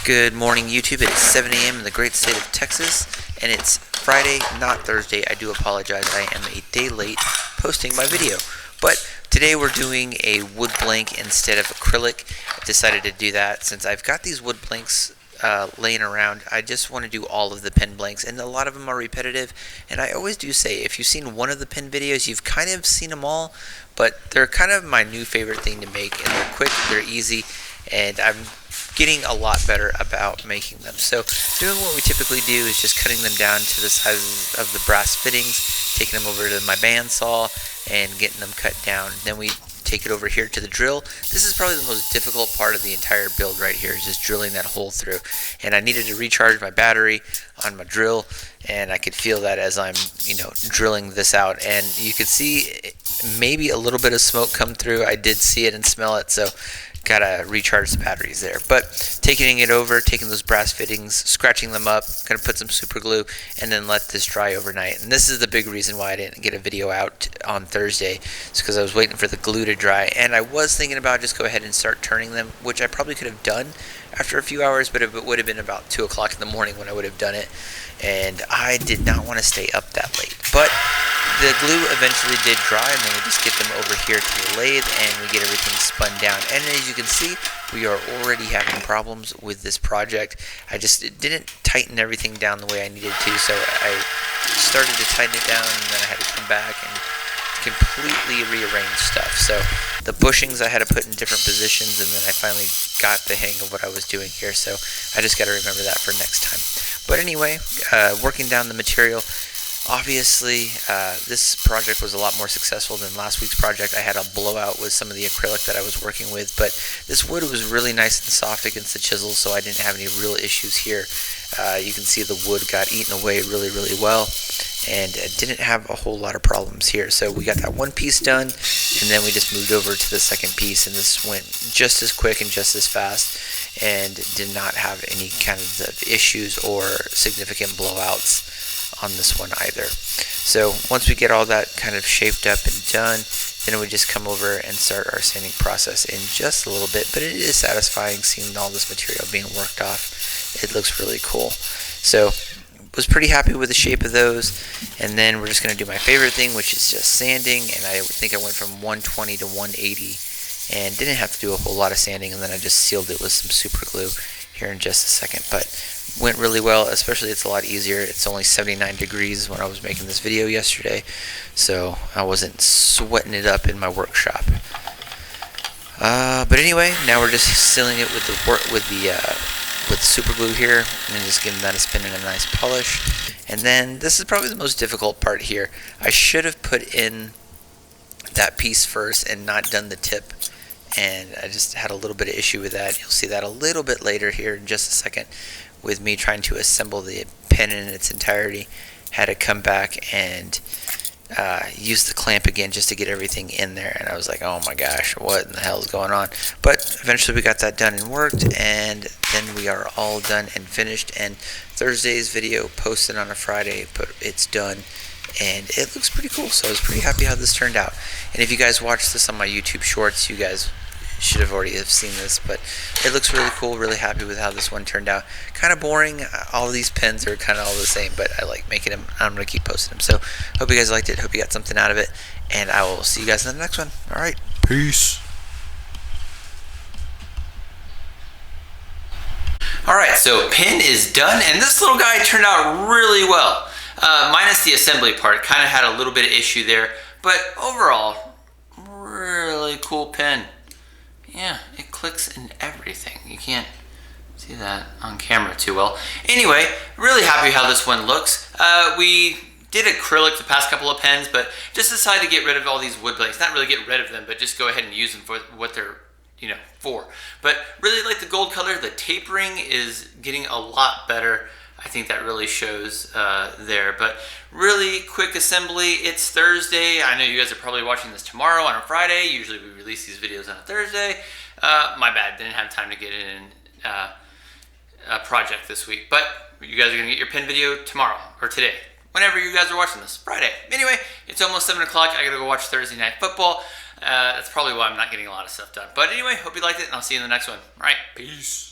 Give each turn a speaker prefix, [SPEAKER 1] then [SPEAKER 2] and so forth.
[SPEAKER 1] Good morning, YouTube. It's 7 a.m. in the great state of Texas, and it's Friday, not Thursday. I do apologize. I am a day late posting my video. But today we're doing a wood blank instead of acrylic. I decided to do that since I've got these wood blanks laying around. I just want to do all of the pen blanks, and a lot of them are repetitive. And I always do say, if you've seen one of the pen videos, you've kind of seen them all, but they're kind of my new favorite thing to make, and they're quick, they're easy, and I'm getting a lot better about making them. So doing what we typically do is just cutting them down to the sizes of the brass fittings, taking them over to my bandsaw and getting them cut down. Then we take it over here to the drill. This is probably the most difficult part of the entire build right here, is just drilling that hole through. And I needed to recharge my battery on my drill, and I could feel that as I'm drilling this out. And you could see maybe a little bit of smoke come through. I did see it and smell it, so gotta recharge the batteries there. But taking it over, taking those brass fittings, scratching them up, gonna put some super glue, and then let this dry overnight. And this is the big reason why I didn't get a video out on Thursday. It's because I was waiting for the glue to dry, and I was thinking about just go ahead and start turning them, which I probably could have done after a few hours, but it would have been about 2 o'clock in the morning when I would have done it, and I did not want to stay up that late. But the glue eventually did dry, and then we just get them over here to the lathe and we get everything spun down. And as you can see, we are already having problems with this project. I just didn't tighten everything down the way I needed to, so I started to tighten it down, and then I had to come back and completely rearrange stuff. So the bushings I had to put in different positions, and then I finally got the hang of what I was doing here. So I just got to remember that for next time. But anyway, working down the material. Obviously, this project was a lot more successful than last week's project. I had a blowout with some of the acrylic that I was working with, but this wood was really nice and soft against the chisel, so I didn't have any real issues here. You can see the wood got eaten away really, really well, and didn't have a whole lot of problems here. So we got that one piece done, and then we just moved over to the second piece, and this went just as quick and just as fast, and did not have any kind of issues or significant blowouts on this one either. So once we get all that kind of shaped up and done, then we just come over and start our sanding process in just a little bit. But it is satisfying seeing all this material being worked off. It looks really cool. So was pretty happy with the shape of those. And then we're just going to do my favorite thing, which is just sanding. And I think I went from 120 to 180 and didn't have to do a whole lot of sanding. And then I just sealed it with some super glue here in just a second. But went really well, especially it's a lot easier. It's only 79 degrees when I was making this video yesterday, so I wasn't sweating it up in my workshop. But anyway, now we're just sealing it with the super glue here, and then just giving that a spin and a nice polish. And then this is probably the most difficult part here. I should have put in that piece first and not done the tip, and I just had a little bit of issue with that. You'll see that a little bit later here in just a second, with me trying to assemble the pen in its entirety. Had to come back and use the clamp again just to get everything in there, and I was like, oh my gosh, what in the hell is going on? But eventually we got that done and worked, and then we are all done and finished. And Thursday's video posted on a Friday, but it's done and it looks pretty cool, so I was pretty happy how this turned out. And if you guys watched this on my YouTube shorts, you guys should have already have seen this, but it looks really cool. Really happy with how this one turned out. Kind of boring. All of these pens are kind of all the same, but I like making them. I'm going to keep posting them. So hope you guys liked it. Hope you got something out of it, and I will see you guys in the next one. All right, peace. Alright, so pen is done, and this little guy turned out really well. Minus the assembly part, kind of had a little bit of issue there, but overall, really cool pen. Yeah, it clicks and everything. You can't see that on camera too well. Anyway, really happy how this one looks. We did acrylic the past couple of pens, but just decided to get rid of all these wood blanks. Not really get rid of them, but just go ahead and use them for what they're for. But really like the gold color. The tapering is getting a lot better. I think that really shows there. But really quick assembly. It's Thursday. I know you guys are probably watching this tomorrow on a Friday. Usually we release these videos on a Thursday. My bad. Didn't have time to get it in a project this week. But you guys are going to get your pen video tomorrow or today. Whenever you guys are watching this. Friday. Anyway, it's almost 7 o'clock. I got to go watch Thursday Night Football. That's probably why I'm not getting a lot of stuff done. But anyway, hope you liked it, and I'll see you in the next one. All right, peace.